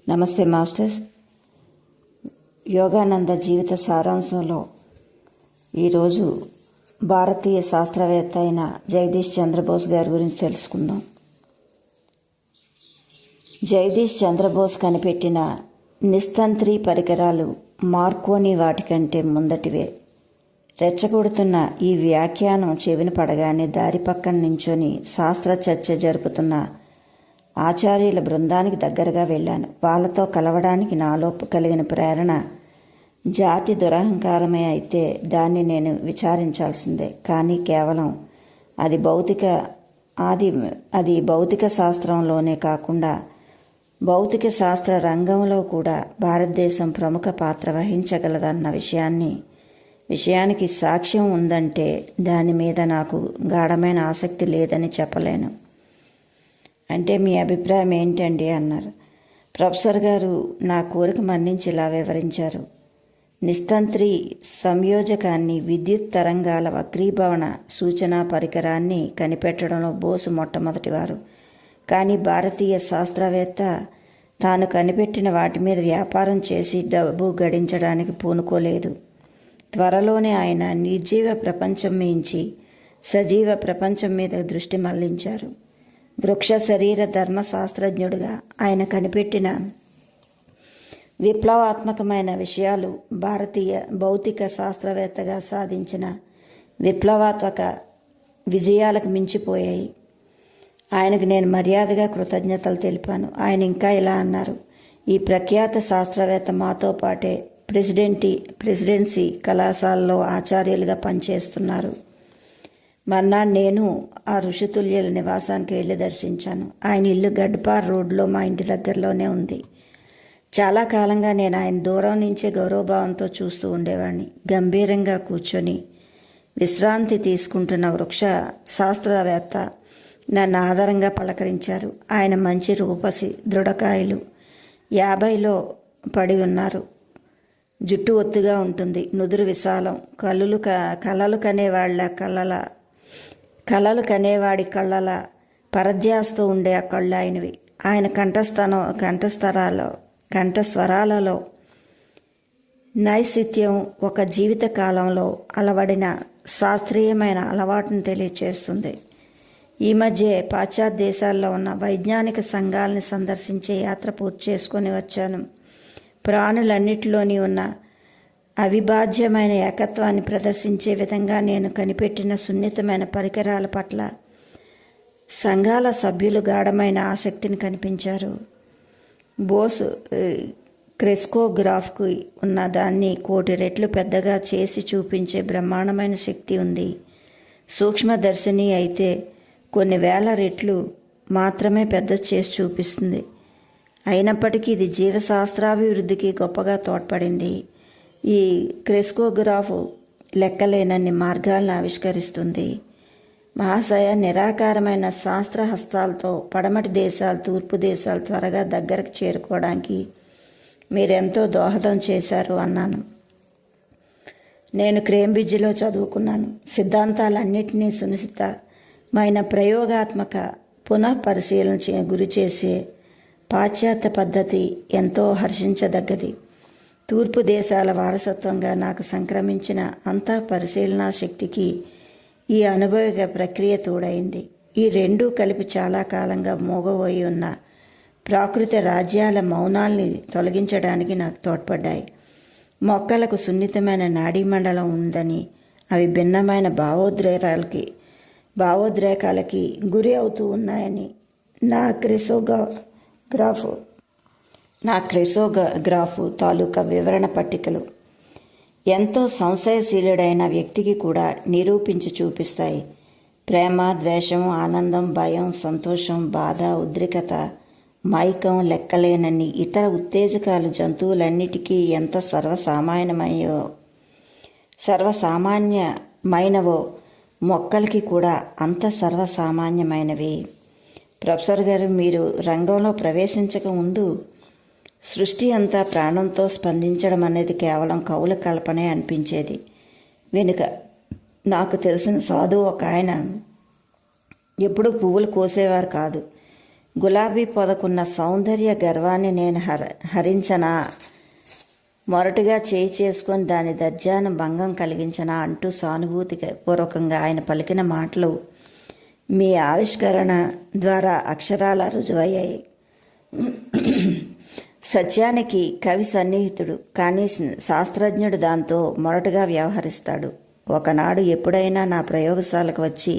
నమస్తే మాస్టర్స్. యోగానంద జీవిత సారాంశంలో ఈరోజు భారతీయ శాస్త్రవేత్త అయిన జగదీష్ చంద్రబోస్ గారి గురించి తెలుసుకుందాం. జగదీష్ చంద్రబోస్ కనిపెట్టిన నిస్తంత్రి పరికరాలు మార్కోని వాటికంటే ముందటివే. రెచ్చగొడుతున్న ఈ వ్యాఖ్యానం చెవిన పడగానే దారి పక్కన నించొని శాస్త్ర చర్చ జరుపుతున్న ఆచార్యుల బృందానికి దగ్గరగా వెళ్ళాను. వాళ్ళతో కలవడానికి నాలో కలిగిన ప్రేరణ జాతి దురహంకారమే అయితే దాన్ని నేను విచారించాల్సిందే. కానీ కేవలం అది భౌతిక శాస్త్రంలోనే కాకుండా భౌతిక శాస్త్ర రంగంలో కూడా భారతదేశం ప్రముఖ పాత్ర వహించగలదన్న విషయానికి సాక్ష్యం ఉందంటే దాని మీద నాకు గాఢమైన ఆసక్తి లేదని చెప్పలేను. అంటే మీ అభిప్రాయం ఏంటండి అన్నారు. ప్రొఫెసర్ గారు నా కోరిక మన్నించి ఇలా వివరించారు. నిస్తంత్రి సంయోజకాన్ని, విద్యుత్ తరంగాల వక్రీభవన సూచనా పరికరాన్ని కనిపెట్టడంలో బోసు మొట్టమొదటివారు. కానీ భారతీయ శాస్త్రవేత్త తాను కనిపెట్టిన వాటి మీద వ్యాపారం చేసి డబ్బు గడించడానికి పూనుకోలేదు. త్వరలోనే ఆయన నిర్జీవ ప్రపంచం మించి సజీవ ప్రపంచం మీద దృష్టి మళ్లించారు. వృక్ష శరీర ధర్మశాస్త్రజ్ఞుడిగా ఆయన కనిపెట్టిన విప్లవాత్మకమైన విషయాలు భారతీయ భౌతిక శాస్త్రవేత్తగా సాధించిన విప్లవాత్మక విజయాలకు మించిపోయాయి. ఆయనకు నేను మర్యాదగా కృతజ్ఞతలు తెలిపాను. ఆయన ఇంకా ఇలా అన్నారు. ఈ ప్రఖ్యాత శాస్త్రవేత్త మాతో పాటే ప్రెసిడెన్సీ కళాశాలలో ఆచార్యులుగా పనిచేస్తున్నారు. మర్నాడు నేను ఆ ఋషితుల్యుల నివాసానికి వెళ్ళి దర్శించాను. ఆయన ఇల్లు గడ్పార్ రోడ్లో మా ఇంటి దగ్గరలోనే ఉంది. చాలా కాలంగా నేను ఆయన దూరం నుంచే గౌరవభావంతో చూస్తూ ఉండేవాడిని. గంభీరంగా కూర్చొని విశ్రాంతి తీసుకుంటున్న వృక్ష శాస్త్రవేత్త నన్ను ఆదరంగా పలకరించారు. ఆయన మంచి రూపసి, దృఢకాయలు, 50లో పడి ఉన్నారు. జుట్టు ఒత్తుగా ఉంటుంది, నుదురు విశాలం, కలలు కనేవాడి కళ్ళల పరధ్యాస్తూ ఉండే ఆ కళ్ళు ఆయనవి. ఆయన కంఠస్వరాలలో నైశిత్యం ఒక జీవిత కాలంలో అలవడిన శాస్త్రీయమైన అలవాటును తెలియచేస్తుంది. ఈ మధ్య పాశ్చాత్య దేశాల్లో ఉన్న వైజ్ఞానిక సంఘాలని సందర్శించే యాత్ర పూర్తి చేసుకొని వచ్చాను. ప్రాణులన్నిటిలోని ఉన్న అవిభాజ్యమైన ఏకత్వాన్ని ప్రదర్శించే విధంగా నేను కనిపెట్టిన సున్నితమైన పరికరాల పట్ల సంఘాల సభ్యులు గాఢమైన ఆసక్తిని కనిపించారు. బోస్ క్రెస్కోగ్రాఫ్కు ఉన్న దాన్ని 1,000,000 రెట్లు పెద్దగా చేసి చూపించే బ్రహ్మాండమైన శక్తి ఉంది. సూక్ష్మదర్శిని అయితే కొన్ని వేల రెట్లు మాత్రమే పెద్ద చేసి చూపిస్తుంది. అయినప్పటికీ ఇది జీవశాస్త్రాభివృద్ధికి గొప్పగా తోడ్పడింది. ఈ క్రెస్కోగ్రాఫ్ లెక్కలేనన్ని మార్గాలను ఆవిష్కరిస్తుంది. మహాశయ, నిరాకారమైన శాస్త్ర హస్తాలతో పడమటి దేశాలు, తూర్పు దేశాలు త్వరగా దగ్గరకు చేరుకోవడానికి మీరెంతో దోహదం చేశారు అన్నాను. నేను కేంబ్రిడ్జిలో చదువుకున్నాను. సిద్ధాంతాలన్నింటినీ సునిశ్చితమైన ప్రయోగాత్మక పునఃపరిశీలన గురి చేసే పాశ్చాత్య పద్ధతి ఎంతో హర్షించదగ్గది. తూర్పు దేశాల వారసత్వంగా నాకు సంక్రమించిన అంతా పరిశీలనా శక్తికి ఈ అనుభవ ప్రక్రియ తోడైంది. ఈ రెండూ కలిపి చాలా కాలంగా మోగబోయి ఉన్న ప్రాకృత రాజ్యాల మౌనాల్ని తొలగించడానికి నాకు తోడ్పడ్డాయి. మొక్కలకు సున్నితమైన నాడీమండలం ఉందని, అవి భిన్నమైన భావోద్రేకాలకి గురి అవుతూ ఉన్నాయని నా క్రెస్కోగ్రాఫ్ తాలూకా వివరణ పట్టికలు ఎంతో సంశయశీలుడైన వ్యక్తికి కూడా నిరూపించి చూపిస్తాయి. ప్రేమ, ద్వేషం, ఆనందం, భయం, సంతోషం, బాధ, ఉద్రిక్తత, మైకం, లెక్కలేనన్ని ఇతర ఉత్తేజకాలు జంతువులన్నిటికీ ఎంత సర్వసామాన్యమైనవో మొక్కలకి కూడా అంత సర్వసామాన్యమైనవి. ప్రొఫెసర్ గారు, మీరు రంగంలో ప్రవేశించక ముందు సృష్టి అంతా ప్రాణంతో స్పందించడం అనేది కేవలం కవుల కల్పనే అనిపించేది. వెనుక నాకు తెలిసిన సాధువు ఒక ఆయన ఎప్పుడూ పువ్వులు కోసేవారు కాదు. గులాబీ పొదకున్న సౌందర్య గర్వాన్ని నేను హరించనా, మొరటుగా చేయి చేసుకొని దాని దర్జాను భంగం కలిగించనా అంటూ సానుభూతి పూర్వకంగా ఆయన పలికిన మాటలు మీ ఆవిష్కరణ ద్వారా అక్షరాల రుజువయ్యాయి. సత్యానికి కవి సన్నిహితుడు, కానీ శాస్త్రజ్ఞుడు దాంతో మొరటుగా వ్యవహరిస్తాడు. ఒకనాడు ఎప్పుడైనా నా ప్రయోగశాలకు వచ్చి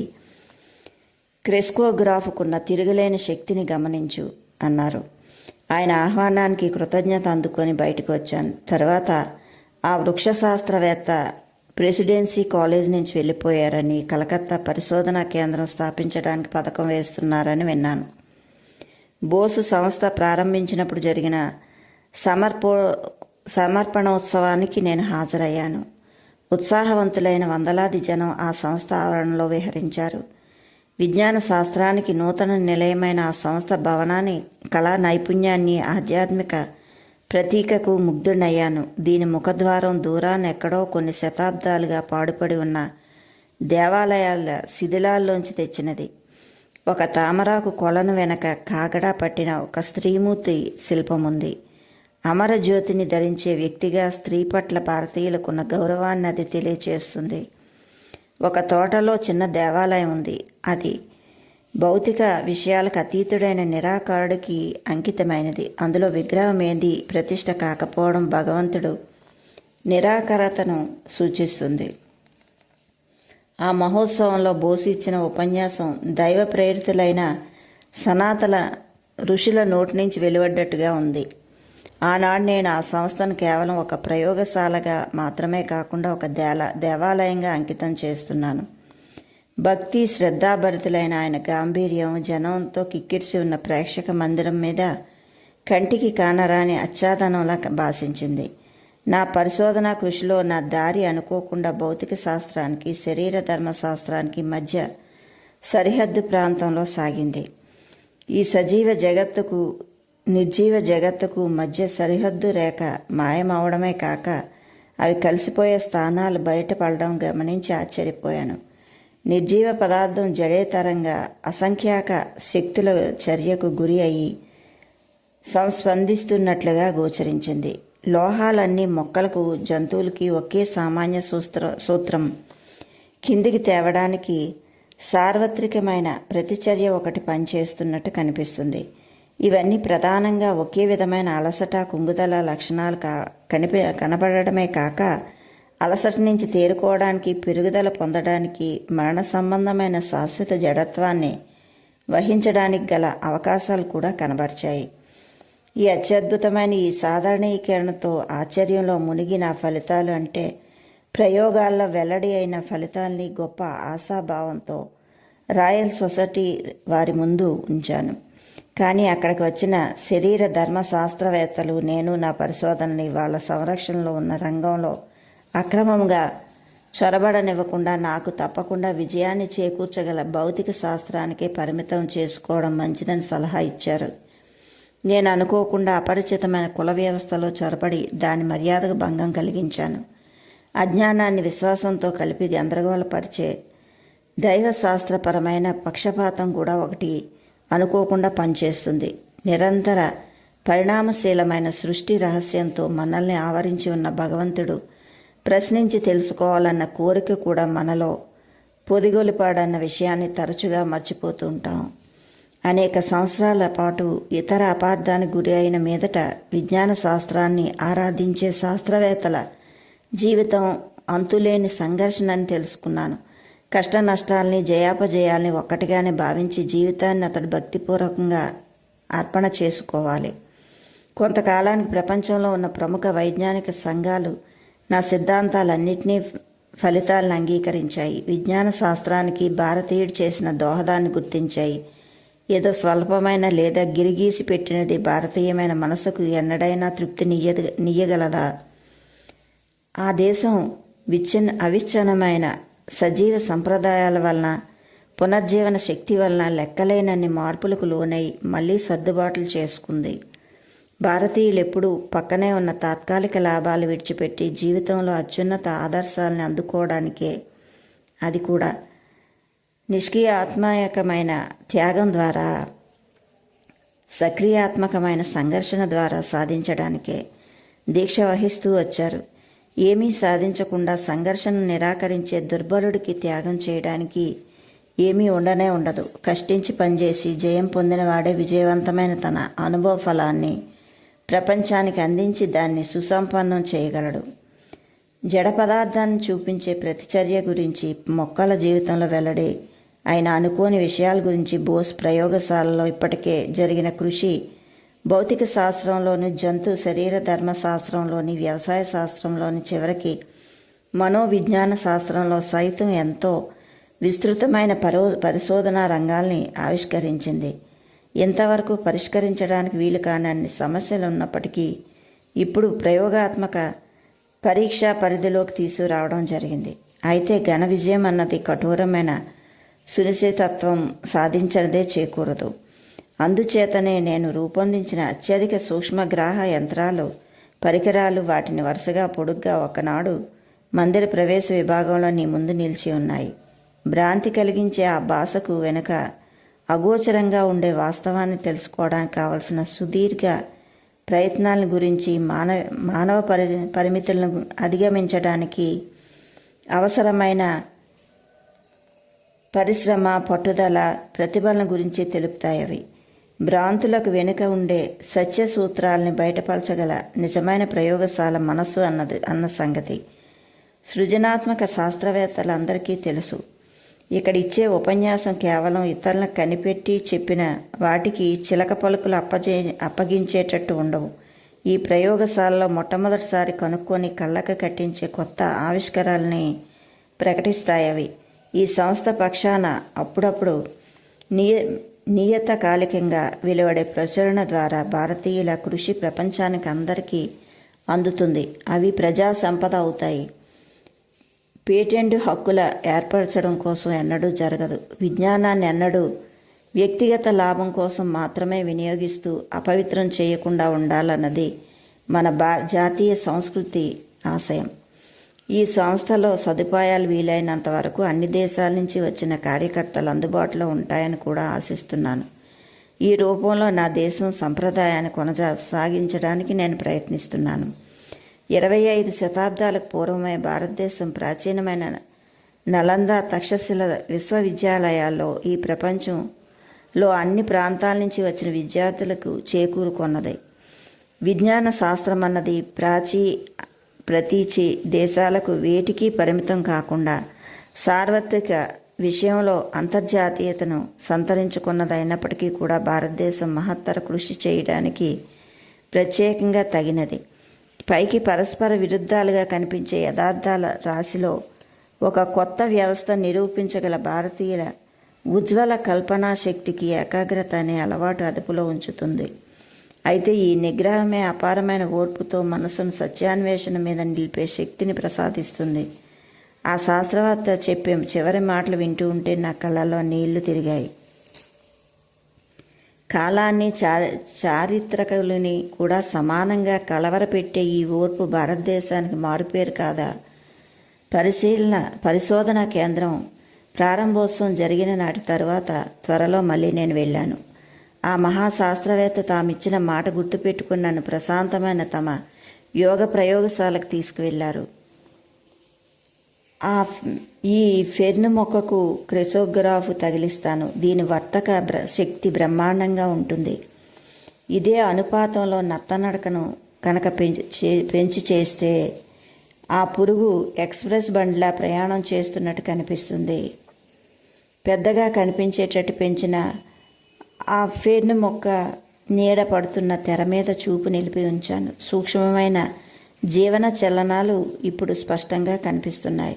క్రెస్కోగ్రాఫ్కున్న తిరుగులేని శక్తిని గమనించు అన్నారు. ఆయన ఆహ్వానానికి కృతజ్ఞత అందుకొని బయటకు వచ్చాను. తర్వాత ఆ వృక్షశాస్త్రవేత్త ప్రెసిడెన్సీ కాలేజ్ నుంచి వెళ్ళిపోయారని, కలకత్తా పరిశోధనా కేంద్రం స్థాపించడానికి పథకం వేస్తున్నారని విన్నాను. బోసు సంస్థ ప్రారంభించినప్పుడు జరిగిన సమర్పణోత్సవానికి నేను హాజరయ్యాను. ఉత్సాహవంతులైన వందలాది జనం ఆ సంస్థ ఆవరణలో విహరించారు. విజ్ఞాన శాస్త్రానికి నూతన నిలయమైన ఆ సంస్థ భవనాన్ని, కళా నైపుణ్యాన్ని, ఆధ్యాత్మిక ప్రతీకకు ముగ్ధుడయ్యాను. దీని ముఖద్వారం దూరాన్ని ఎక్కడో కొన్ని శతాబ్దాలుగా పాడుపడి ఉన్న దేవాలయాల శిథిలాల్లోంచి తెచ్చినది. ఒక తామరాకు కొలను వెనక కాగడా పట్టిన ఒక స్త్రీమూర్తి శిల్పం ఉంది. అమరజ్యోతిని ధరించే వ్యక్తిగా స్త్రీ పట్ల భారతీయులకున్న గౌరవాన్ని అది తెలియచేస్తుంది. ఒక తోటలో చిన్న దేవాలయం ఉంది. అది భౌతిక విషయాలకు అతీతుడైన నిరాకారుడికి అంకితమైనది. అందులో విగ్రహం ఏది ప్రతిష్ఠ కాకపోవడం భగవంతుడు నిరాకారతను సూచిస్తుంది. ఆ మహోత్సవంలో బోసు ఇచ్చిన ఉపన్యాసం దైవ ప్రేరితులైన సనాతన ఋషుల నోటి నుంచి వెలువడ్డట్టుగా ఉంది. ఆనాడు నేను ఆ సంస్థను కేవలం ఒక ప్రయోగశాలగా మాత్రమే కాకుండా ఒక దేవాలయంగా అంకితం చేస్తున్నాను. భక్తి శ్రద్ధాభరితులైన ఆయన గాంభీర్యం జనంతో కిక్కిరిసి ఉన్న ప్రేక్షక మందిరం మీద కంటికి కానరాని ఆచ్ఛాదనంలా భాషించింది. నా పరిశోధనా కృషిలో నా దారి అనుకోకుండా భౌతిక శాస్త్రానికి, శరీర ధర్మశాస్త్రానికి మధ్య సరిహద్దు ప్రాంతంలో సాగింది. ఈ సజీవ జగత్తుకు, నిర్జీవ జగత్తుకు మధ్య సరిహద్దు రేఖ మాయమవడమే కాక అవి కలిసిపోయే స్థానాలు బయటపడడం గమనించి ఆశ్చర్యపోయాను. నిర్జీవ పదార్థం జడేతరంగా అసంఖ్యాక శక్తుల చర్యకు గురి అయి సంస్పందిస్తున్నట్లుగా గోచరించింది. లోహాలన్నీ మొక్కలకు, జంతువులకి ఒకే సామాన్య సూత్రం కిందికి తేవడానికి సార్వత్రికమైన ప్రతిచర్య ఒకటి పనిచేస్తున్నట్టు కనిపిస్తుంది. ఇవన్నీ ప్రధానంగా ఒకే విధమైన అలసట, కుంగుదల లక్షణాలు కనబడమే కాక అలసట నుంచి తేరుకోవడానికి, పెరుగుదల పొందడానికి, మరణ సంబంధమైన శాశ్వత జడత్వాన్ని వహించడానికి గల అవకాశాలు కూడా కనబరిచాయి. ఈ అత్యద్భుతమైన ఈ సాధారణీకరణతో ఆశ్చర్యంలో మునిగిన ఫలితాలు అంటే ప్రయోగాల్లో వెల్లడి అయిన ఫలితాల్ని గొప్ప ఆశాభావంతో రాయల్ సొసైటీ వారి ముందు ఉంచాను. కానీ అక్కడికి వచ్చిన శరీర ధర్మ శాస్త్రవేత్తలు నేను నా పరిశోధనని వాళ్ళ సంరక్షణలో ఉన్న రంగంలో అక్రమంగా చొరబడనివ్వకుండా నాకు తప్పకుండా విజయాన్ని చేకూర్చగల భౌతిక శాస్త్రానికే పరిమితం చేసుకోవడం మంచిదని సలహా ఇచ్చారు. నేను అనుకోకుండా అపరిచితమైన కుల వ్యవస్థలో చొరబడి దాని మర్యాదకు భంగం కలిగించాను. అజ్ఞానాన్ని విశ్వాసంతో కలిపి గందరగోళపరిచే దైవశాస్త్రపరమైన పక్షపాతం కూడా ఒకటి అనుకోకుండా పనిచేస్తుంది. నిరంతర పరిణామశీలమైన సృష్టి రహస్యంతో మనల్ని ఆవరించి ఉన్న భగవంతుడు ప్రశ్నించి తెలుసుకోవాలన్న కోరిక కూడా మనలో పొదిగొలిపాడన్న విషయాన్ని తరచుగా మర్చిపోతూ ఉంటాం. అనేక సంవత్సరాల పాటు ఇతర అపార్థానికి గురి అయిన మీదట విజ్ఞాన శాస్త్రాన్ని ఆరాధించే శాస్త్రవేత్తల జీవితం అంతులేని సంఘర్షణ అని తెలుసుకున్నాను. కష్ట నష్టాల్ని, జయాపజయాల్ని ఒక్కటిగానే భావించి జీవితాన్ని అతడు భక్తిపూర్వకంగా అర్పణ చేసుకోవాలి. కొంతకాలానికి ప్రపంచంలో ఉన్న ప్రముఖ వైజ్ఞానిక సంఘాలు నా సిద్ధాంతాలన్నింటినీ, ఫలితాలను అంగీకరించాయి. విజ్ఞాన శాస్త్రానికి భారతీయుడు చేసిన దోహదాన్ని గుర్తించాయి. ఏదో స్వల్పమైన లేదా గిరిగీసి పెట్టినది భారతీయమైన మనసుకు ఎన్నడైనా తృప్తి నియ్యగలదా? ఆ దేశం అవిచ్ఛిన్నమైన సజీవ సంప్రదాయాల వలన, పునర్జీవన శక్తి వలన లెక్కలేనన్ని మార్పులకు లోనై మళ్ళీ సర్దుబాట్లు చేసుకుంది. భారతీయులు ఎప్పుడూ పక్కనే ఉన్న తాత్కాలిక లాభాలు విడిచిపెట్టి జీవితంలో అత్యున్నత ఆదర్శాలను అందుకోవడానికే, అది కూడా నిష్క్రియ ఆత్మాయకమైన త్యాగం ద్వారా సక్రియాత్మకమైన సంఘర్షణ ద్వారా సాధించడానికే దీక్ష వహిస్తూ వచ్చారు. ఏమీ సాధించకుండా సంఘర్షణను నిరాకరించే దుర్బలుడికి త్యాగం చేయడానికి ఏమీ ఉండనే ఉండదు. కష్టించి పనిచేసి జయం పొందినవాడే విజయవంతమైన తన అనుభవ ఫలాన్ని ప్రపంచానికి అందించి దాన్ని సుసంపన్నం చేయగలడు. జడ పదార్థాన్ని చూపించే ప్రతిచర్య గురించి, మొక్కల జీవితంలో వెల్లడి ఆయన అనుకోని విషయాల గురించి బోస్ ప్రయోగశాలలో ఇప్పటికే జరిగిన కృషి భౌతిక శాస్త్రంలోని, జంతు శరీర ధర్మశాస్త్రంలోని, వ్యవసాయ శాస్త్రంలోని, చివరికి మనోవిజ్ఞాన శాస్త్రంలో సైతం ఎంతో విస్తృతమైన పరిశోధనా రంగాల్ని ఆవిష్కరించింది. ఇంతవరకు పరిష్కరించడానికి వీలు కానన్ని సమస్యలు ఉన్నప్పటికీ ఇప్పుడు ప్రయోగాత్మక పరీక్షా పరిధిలోకి తీసుకురావడం జరిగింది. అయితే ఘన విజయం అన్నది కఠోరమైన సునిశ్చితత్వం సాధించనిదే చేకూరదు. అందుచేతనే నేను రూపొందించిన అత్యధిక సూక్ష్మగ్రాహ యంత్రాలు, పరికరాలు వాటిని వరుసగా పొడుగ్గా ఒకనాడు మందిర ప్రవేశ విభాగంలో నీ ముందు నిలిచి ఉన్నాయి. భ్రాంతి కలిగించే ఆ భాషకు వెనుక అగోచరంగా ఉండే వాస్తవాన్ని తెలుసుకోవడానికి కావలసిన సుదీర్ఘ ప్రయత్నాల గురించి, మానవ పరిమితులను అధిగమించడానికి అవసరమైన పరిశ్రమ, పట్టుదల, ప్రతిభలను గురించి తెలుపుతాయి. అవి భ్రాంతులకు వెనుక ఉండే సత్య సూత్రాలని బయటపరచగల నిజమైన ప్రయోగశాల మనస్సు అన్న సంగతి సృజనాత్మక శాస్త్రవేత్తలందరికీ తెలుసు. ఇక్కడ ఇచ్చే ఉపన్యాసం కేవలం ఇతరులను కనిపెట్టి చెప్పిన వాటికి చిలక పలుకులు అప్పగించేటట్టు ఉండవు. ఈ ప్రయోగశాలలో మొట్టమొదటిసారి కనుక్కొని కళ్ళకు కట్టించే కొత్త ఆవిష్కరాలని ప్రకటిస్తాయి. అవి ఈ సంస్థ పక్షాన అప్పుడప్పుడు నియతకాలికంగా వెలువడే ప్రచురణ ద్వారా భారతీయుల కృషి ప్రపంచానికి అందరికీ అందుతుంది. అవి ప్రజా సంపద అవుతాయి. పేటెంట్ హక్కుల ఏర్పరచడం కోసం ఎన్నడూ జరగదు. విజ్ఞానాన్ని ఎన్నడూ వ్యక్తిగత లాభం కోసం మాత్రమే వినియోగిస్తూ అపవిత్రం చేయకుండా ఉండాలన్నది మన జాతీయ సంస్కృతి ఆశయం. ఈ సంస్థలో సదుపాయాలు వీలైనంత వరకు అన్ని దేశాల నుంచి వచ్చిన కార్యకర్తలు అందుబాటులో ఉంటాయని కూడా ఆశిస్తున్నాను. ఈ రూపంలో నా దేశం సంప్రదాయాన్ని కొనసాగించడానికి నేను ప్రయత్నిస్తున్నాను. 25 శతాబ్దాలకు పూర్వమే భారతదేశం ప్రాచీనమైన నలంద, తక్షశిల విశ్వవిద్యాలయాల్లో ఈ ప్రపంచంలో అన్ని ప్రాంతాల నుంచి వచ్చిన విద్యార్థులకు చేకూరుకొన్నది. విజ్ఞాన శాస్త్రం అన్నది ప్రతీచి దేశాలకు వేటికి పరిమితం కాకుండా సార్వత్రిక విషయంలో అంతర్జాతీయతను సంతరించుకున్నదైనప్పటికీ కూడా భారతదేశం మహత్తర కృషి చేయడానికి ప్రత్యేకంగా తగినది. పైకి పరస్పర విరుద్ధాలుగా కనిపించే యథార్థాల రాశిలో ఒక కొత్త వ్యవస్థ నిరూపించగల భారతీయుల ఉజ్వల కల్పనా శక్తికి ఏకాగ్రత అనే అలవాటు అదుపులో ఉంచుతుంది. అయితే ఈ నిగ్రహమే అపారమైన ఓర్పుతో మనసును సత్యాన్వేషణ మీద నిలిపే శక్తిని ప్రసాదిస్తుంది. ఆ శాస్త్రవేత్త చెప్పే చివరి మాటలు వింటూ ఉంటే నా కళ్ళలో నీళ్లు తిరిగాయి. కాలాన్ని, చారిత్రకులని కూడా సమానంగా కలవరపెట్టే ఈ ఓర్పు భారతదేశానికి మారుపేరు కాదా? పరిశోధనా కేంద్రం ప్రారంభోత్సవం జరిగిన నాటి తరువాత త్వరలో మళ్ళీ నేను వెళ్ళాను. ఆ మహాశాస్త్రవేత్త తామిచ్చిన మాట గుర్తుపెట్టుకుని నన్ను ప్రశాంతమైన తమ యోగ ప్రయోగశాలకు తీసుకువెళ్లారు. ఈ ఫెర్న్ మొక్కకు క్రెసోగ్రాఫ్ తగిలిస్తాను. దీని వర్తక శక్తి బ్రహ్మాండంగా ఉంటుంది. ఇదే అనుపాతంలో నత్తనడకను కనుక పెంచి చేస్తే ఆ పురుగు ఎక్స్ప్రెస్ బండిలా ప్రయాణం చేస్తున్నట్టు కనిపిస్తుంది. పెద్దగా కనిపించేటట్టు పెంచిన ఆ ఫెర్న్ మొక్క నీడ పడుతున్న తెర మీద చూపు నిలిపి ఉంచాను. సూక్ష్మమైన జీవన చలనాలు ఇప్పుడు స్పష్టంగా కనిపిస్తున్నాయి.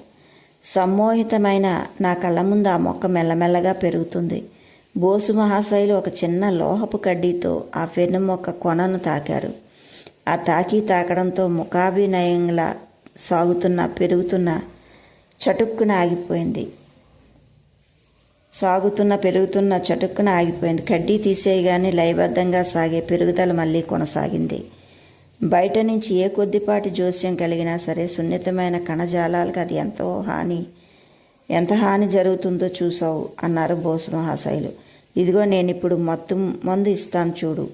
సమ్మోహితమైన నా కళ్ళ ముందు ఆ మొక్క మెల్లమెల్లగా పెరుగుతుంది. బోసు మహాశైలు ఒక చిన్న లోహపు కడ్డీతో ఆ ఫెర్న్ మొక్క కొనను తాకారు. ఆ తాకడంతో ముఖాభినయంలా పెరుగుతున్న చటుక్కున ఆగిపోయింది. కడ్డీ తీసేయగానే లయబద్ధంగా సాగే పెరుగుదల మళ్ళీ కొనసాగింది. బయట నుంచి ఏ కొద్దిపాటి జోస్యం కలిగినా సరే సున్నితమైన కణజాలాలకు అది ఎంత హాని జరుగుతుందో చూసావు అన్నారు బోసు మహాశైలు. ఇదిగో నేను ఇప్పుడు మందు ఇస్తాను చూడు,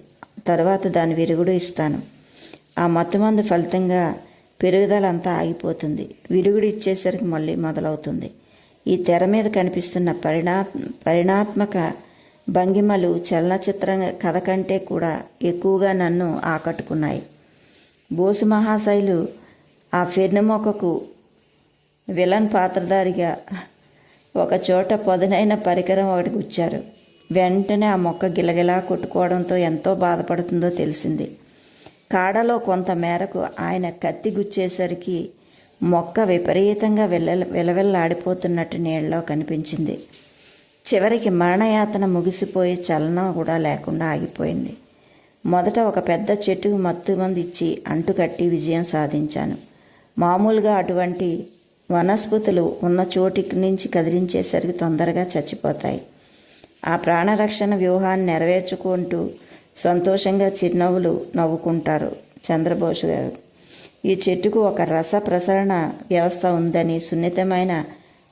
తర్వాత దాని విరుగుడు ఇస్తాను. ఆ మత్తుమందు ఫలితంగా పెరుగుదల అంతా ఆగిపోతుంది. విరుగుడు ఇచ్చేసరికి మళ్ళీ మొదలవుతుంది. ఈ తెర మీద కనిపిస్తున్న పరిణాత్మక భంగిమలు చలనచిత్ర కథ కంటే కూడా ఎక్కువగా నన్ను ఆకట్టుకున్నాయి. బోసు మహాశైలు ఆ ఫెర్ను మొక్కకు విలన్ పాత్రధారిగా ఒకచోట పదునైన పరికరం ఒకటి గుచ్చారు. వెంటనే ఆ మొక్క గిలగిలా కొట్టుకోవడంతో ఎంతో బాధపడుతుందో తెలిసింది. కాడలో కొంత మేరకు ఆయన కత్తి గుచ్చేసరికి మొక్క విపరీతంగా విలవిల్లాడిపోతున్నట్టు నీళ్ళలో కనిపించింది. చివరికి మరణయాతన ముగిసిపోయి చలనం కూడా లేకుండా ఆగిపోయింది. మొదట ఒక పెద్ద చెట్టుకు మత్తుమందు ఇచ్చి అంటుకట్టి విజయం సాధించాను. మామూలుగా అటువంటి వనస్పతులు ఉన్న చోటికి నుంచి కదిలించేసరికి తొందరగా చచ్చిపోతాయి. ఆ ప్రాణరక్షణ వ్యూహాన్ని నెరవేర్చుకుంటూ సంతోషంగా చిరునవ్వులు నవ్వుకుంటారు చంద్రబోసు గారు. ఈ చెట్టుకు ఒక రస ప్రసరణ వ్యవస్థ ఉందని సున్నితమైన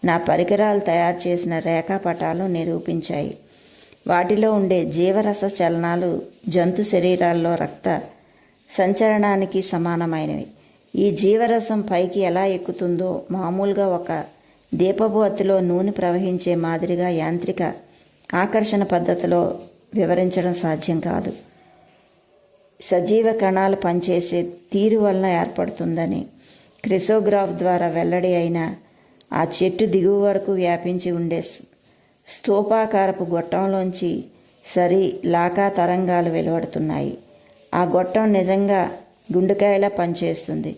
నా పరికరాలు తయారు చేసిన రేఖాపటాలు నిరూపించాయి. వాటిలో ఉండే జీవరస చలనాలు జంతు శరీరాల్లో రక్త సంచలనానికి సమానమైనవి. ఈ జీవరసం పైకి ఎలా ఎక్కుతుందో మామూలుగా ఒక దీపపు అత్తిలో నూనె ప్రవహించే మాదిరిగా యాంత్రిక ఆకర్షణ పద్ధతిలో వివరించడం సాధ్యం కాదు. సజీవ కణాలు పనిచేసే తీరు వలన ఏర్పడుతుందని క్రిసోగ్రాఫ్ ద్వారా వెల్లడి అయిన ఆ చెట్టు దిగువ వరకు వ్యాపించి ఉండే స్తూపాకారపు గొట్టంలోంచి లాకా తరంగాలు వెలువడుతున్నాయి. ఆ గొట్టం నిజంగా గుండెకాయలా పనిచేస్తుంది.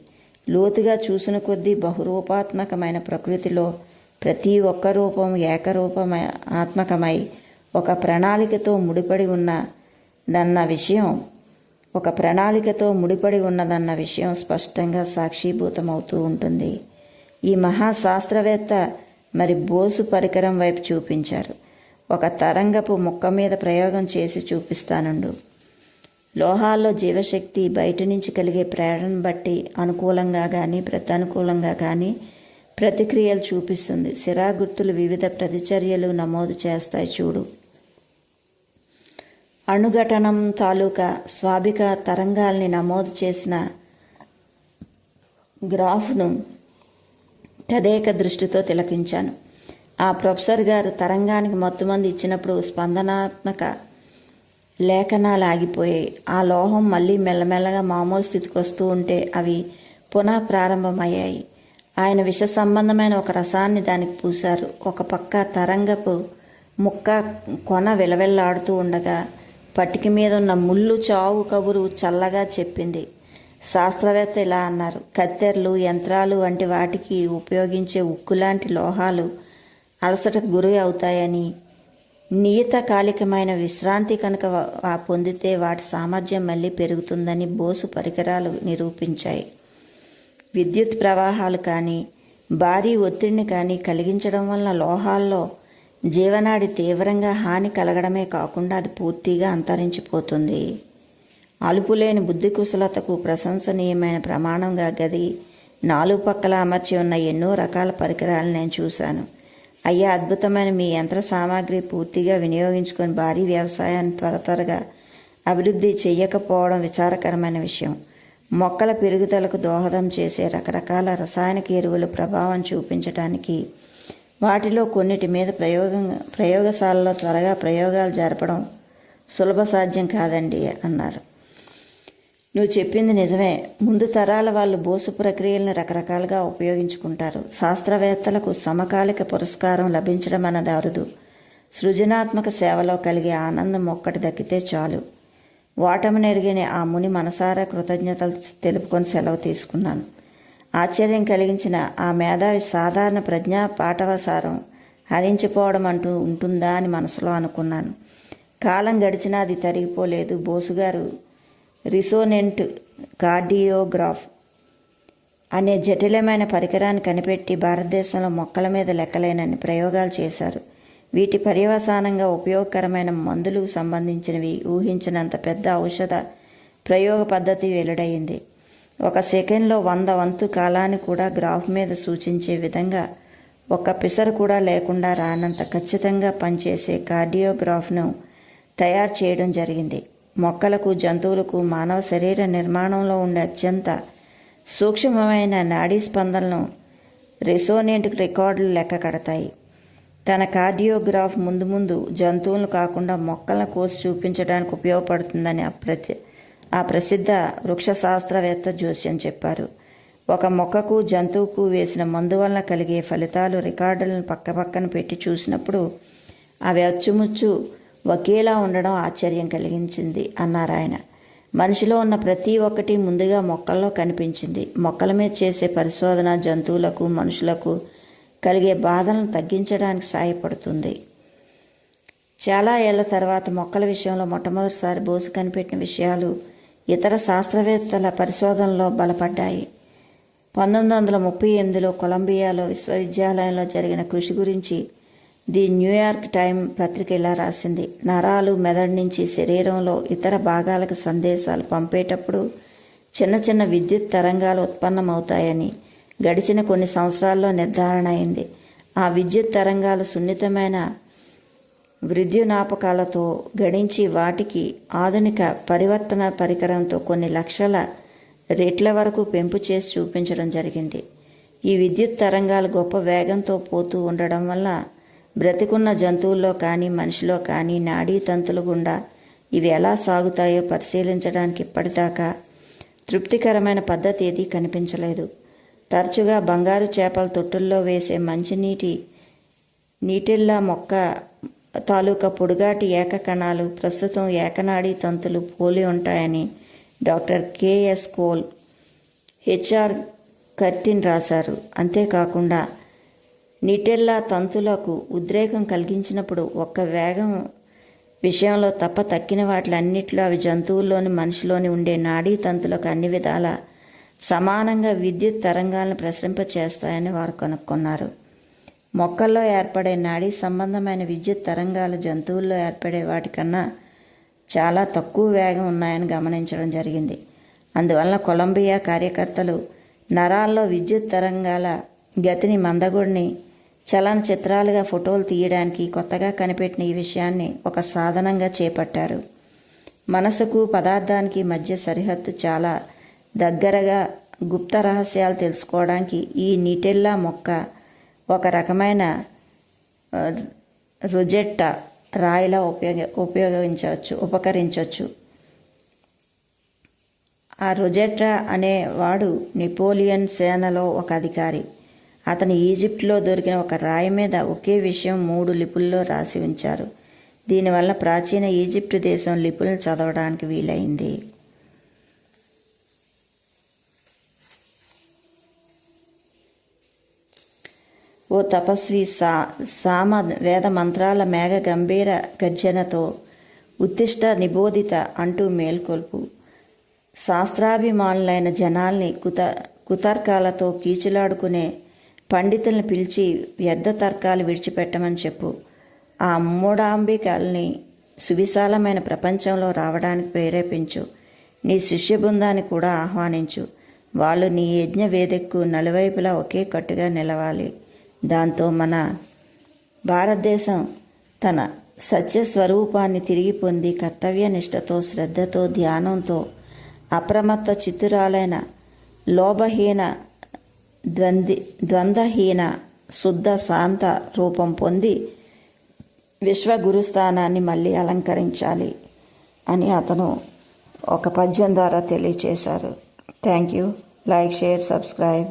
లోతుగా చూసిన కొద్దీ బహురూపాత్మకమైన ప్రకృతిలో ప్రతి ఒక్క రూపం ఆత్మకమై ఒక ప్రణాళికతో ముడిపడి ఉన్నదన్న విషయం స్పష్టంగా సాక్షీభూతమవుతూ ఉంటుంది. ఈ మహాశాస్త్రవేత్త మరి బోసు పరికరం వైపు చూపించారు. ఒక తరంగపు ముక్క మీద ప్రయోగం చేసి చూపిస్తానుండు. లోహాల్లో జీవశక్తి బయట నుంచి కలిగే ప్రేరణను బట్టి అనుకూలంగా కానీ ప్రతికూలంగా కానీ ప్రతిక్రియలు చూపిస్తుంది. సిరాగుర్తులు వివిధ ప్రతిచర్యలు నమోదు చేస్తాయి చూడు. అణుఘటనం తాలూకా స్వాభిక తరంగాల్ని నమోదు చేసిన గ్రాఫ్ను తదేక దృష్టితో తిలకించాను. ఆ ప్రొఫెసర్ గారు తరంగానికి మత్తుమంది ఇచ్చినప్పుడు స్పందనాత్మక లేఖనాలు ఆగిపోయాయి. ఆ లోహం మళ్ళీ మెల్లమెల్లగా మామూలు స్థితికి వస్తూ ఉంటే అవి పునః ప్రారంభమయ్యాయి. ఆయన విష సంబంధమైన ఒక రసాన్ని దానికి పూశారు. ఒక పక్క తరంగపు ముక్క కొన విలవిల్లాడుతూ ఉండగా పట్టిక మీద ఉన్న ముళ్ళు చావు కబురు చల్లగా చెప్పింది. శాస్త్రవేత్త ఇలా అన్నారు: కత్తెరలు, యంత్రాలు వంటి వాటికి ఉపయోగించే ఉక్కులాంటి లోహాలు అలసటకు గురి అవుతాయని, నియతకాలికమైన విశ్రాంతి కనుక పొందితే వాటి సామర్థ్యం మళ్ళీ పెరుగుతుందని బోసు పరికరాలు నిరూపించాయి. విద్యుత్ ప్రవాహాలు కానీ భారీ ఒత్తిడిని కానీ కలిగించడం వలన లోహాల్లో జీవనాడి తీవ్రంగా హాని కలగడమే కాకుండా అది పూర్తిగా అంతరించిపోతుంది. అలుపులేని బుద్ధి కుశలతకు ప్రశంసనీయమైన ప్రమాణంగా గది నాలుగు పక్కల అమర్చి ఉన్న ఎన్నో రకాల పరికరాలు నేను చూశాను. అయ్యా, అద్భుతమైన మీ యంత్ర సామాగ్రి పూర్తిగా వినియోగించుకొని భారీ వ్యవసాయాన్ని త్వరగా అభివృద్ధి చెయ్యకపోవడం విచారకరమైన విషయం. మొక్కల పెరుగుదలకు దోహదం చేసే రకరకాల రసాయనిక ఎరువుల ప్రభావం చూపించడానికి వాటిలో కొన్నిటి మీద ప్రయోగశాలలో త్వరగా ప్రయోగాలు జరపడం సులభ సాధ్యం కాదండి అన్నారు. నువ్వు చెప్పింది నిజమే. ముందు తరాల వాళ్ళు బోసు ప్రక్రియలను రకరకాలుగా ఉపయోగించుకుంటారు. శాస్త్రవేత్తలకు సమకాలిక పురస్కారం లభించడం అన్నది అరుదు. సృజనాత్మక సేవలో కలిగే ఆనందం ఒక్కటి దక్కితే చాలు. ఓటమినెరిగిన ఆ ముని మనసారా కృతజ్ఞతలు తెలుపుకొని సెలవు తీసుకున్నాను. ఆశ్చర్యం కలిగించిన ఆ మేధావి సాధారణ ప్రజ్ఞా పాఠవసారం హరించిపోవడం అంటూ ఉంటుందా అని మనసులో అనుకున్నాను. కాలం గడిచినా అది తరిగిపోలేదు. బోసుగారు రిసోనెంట్ కార్డియోగ్రాఫ్ అనే జటిలమైన పరికరాన్ని కనిపెట్టి భారతదేశంలో మొక్కల మీద లెక్కలేనన్ని ప్రయోగాలు చేశారు. వీటి పర్యవసానంగా ఉపయోగకరమైన మందులకు సంబంధించినవి ఊహించినంత పెద్ద ఔషధ ప్రయోగ పద్ధతి వెలువడింది. ఒక సెకండ్లో 100 వంతు కాలాన్ని కూడా గ్రాఫ్ మీద సూచించే విధంగా ఒక్క పిసరు కూడా లేకుండా రానంత ఖచ్చితంగా పనిచేసే కార్డియోగ్రాఫ్ను తయారు చేయడం జరిగింది. మొక్కలకు, జంతువులకు మానవ శరీర నిర్మాణంలో ఉండే అత్యంత సూక్ష్మమైన నాడీ స్పందనలను రెసోనెంట్ రికార్డులు లెక్క కడతాయి. తన కార్డియోగ్రాఫ్ ముందు జంతువులను కాకుండా మొక్కలను కోసి చూపించడానికి ఉపయోగపడుతుందని ఆ ప్రసిద్ధ వృక్ష శాస్త్రవేత్త జోస్యం చెప్పారు. ఒక మొక్కకు, జంతువుకు వేసిన మందు వలన కలిగే ఫలితాలు రికార్డులను పక్కపక్కన పెట్టి చూసినప్పుడు అవి అచ్చుముచ్చు ఒకేలా ఉండడం ఆశ్చర్యం కలిగించింది అన్నారు ఆయన. మనిషిలో ఉన్న ప్రతి ఒక్కటి ముందుగా మొక్కల్లో కనిపించింది. మొక్కల మీద చేసే పరిశోధన జంతువులకు, మనుషులకు కలిగే బాధలను తగ్గించడానికి సహాయపడుతుంది. చాలా ఏళ్ల తర్వాత మొక్కల విషయంలో మొట్టమొదటిసారి బోసు కనిపెట్టిన విషయాలు ఇతర శాస్త్రవేత్తల పరిశోధనలో బలపడ్డాయి. 1938లో కొలంబియాలో విశ్వవిద్యాలయంలో జరిగిన కృషి గురించి ది న్యూయార్క్ టైమ్ పత్రిక ఇలా రాసింది: నరాలు మెదడు నుంచి శరీరంలో ఇతర భాగాలకు సందేశాలు పంపేటప్పుడు చిన్న చిన్న విద్యుత్ తరంగాలు ఉత్పన్నమవుతాయని గడిచిన కొన్ని సంవత్సరాల్లో నిర్ధారణ అయింది. ఆ విద్యుత్ తరంగాలు సున్నితమైన విద్యుజ్ఞాపకాలతో గడించి వాటికి ఆధునిక పరివర్తన పరికరంతో కొన్ని లక్షల రెట్ల వరకు పెంపు చేసి చూపించడం జరిగింది. ఈ విద్యుత్ తరంగాలు గొప్ప వేగంతో పోతూ ఉండడం వల్ల బ్రతికున్న జంతువుల్లో కానీ మనిషిలో కానీ నాడీ తంతుల గుండా ఇవి ఎలా సాగుతాయో పరిశీలించడానికి ఇప్పటిదాకా తృప్తికరమైన పద్ధతి ఏదీ కనిపించలేదు. తరచుగా బంగారు చేపల తొట్టుల్లో వేసే నీటిల్లా మొక్క తాలూకా పొడుగాటి ఏకకణాలు ప్రస్తుతం ఏకనాడీ తంతులు పోలి ఉంటాయని doctor KS Cole, HR Curtin రాశారు. అంతేకాకుండా నిటెల్లా తంతులకు ఉద్రేకం కలిగించినప్పుడు ఒక్క వేగం విషయంలో తప్ప తక్కిన వాటిలన్నిటిలో అవి జంతువుల్లోని, మనిషిలోని ఉండే నాడీ తంతులకు అన్ని విధాల సమానంగా విద్యుత్ తరంగాలను ప్రసరింపచేస్తాయని వారు కనుక్కున్నారు. మొక్కల్లో ఏర్పడే నాడీ సంబంధమైన విద్యుత్ తరంగాలు జంతువుల్లో ఏర్పడే వాటికన్నా చాలా తక్కువ వేగం ఉన్నాయని గమనించడం జరిగింది. అందువలన కొలంబియా కార్యకర్తలు నరాల్లో విద్యుత్ తరంగాల గతిని, మందగుడిని చలనచిత్రాలుగా ఫోటోలు తీయడానికి కొత్తగా కనిపెట్టిన ఈ విషయాన్ని ఒక సాధనంగా చేపట్టారు. మనసుకు, పదార్థానికి మధ్య సరిహద్దు చాలా దగ్గరగా గుప్త రహస్యాలు తెలుసుకోవడానికి ఈ నిటెల్లా మొక్క ఒక రకమైన రొజెట్టా రాయిలా ఉపకరించవచ్చు. ఆ రొజెట్టా అనేవాడు నెపోలియన్ సేనలో ఒక అధికారి. అతను ఈజిప్ట్లో దొరికిన ఒక రాయి మీద ఒకే విషయం 3 లిపుల్లో రాసి ఉంచారు. దీనివల్ల ప్రాచీన ఈజిప్టు దేశం లిపులను చదవడానికి వీలైంది. ఓ తపస్వి సామ వేద మంత్రాల మేఘ గంభీర గర్జనతో ఉత్తిష్ట నిబోధిత అంటూ మేల్కొల్పు. శాస్త్రాభిమానులైన జనాల్ని కుతర్కాలతో కీచులాడుకునే పండితుల్ని పిలిచి వ్యర్థ తర్కాలు విడిచిపెట్టమని చెప్పు. ఆ మూఢాంబికల్ని సువిశాలమైన ప్రపంచంలో రావడానికి ప్రేరేపించు. నీ శిష్య బృందాన్ని కూడా ఆహ్వానించు. వాళ్ళు నీ యజ్ఞ వేదికకు నలువైపులా ఒకే కట్టుగా నిలవాలి. దాంతో మన భారతదేశం తన సత్యస్వరూపాన్ని తిరిగి పొంది కర్తవ్య నిష్టతో, శ్రద్ధతో, ధ్యానంతో అప్రమత్త చిత్తురాలైన లోభహీన ద్వంద్వహీన శుద్ధ శాంత రూపం పొంది విశ్వగురుస్థానాన్ని మళ్ళీ అలంకరించాలి అని అతను ఒక పద్యం ద్వారా తెలియచేశారు. Thank you. Like, share, subscribe.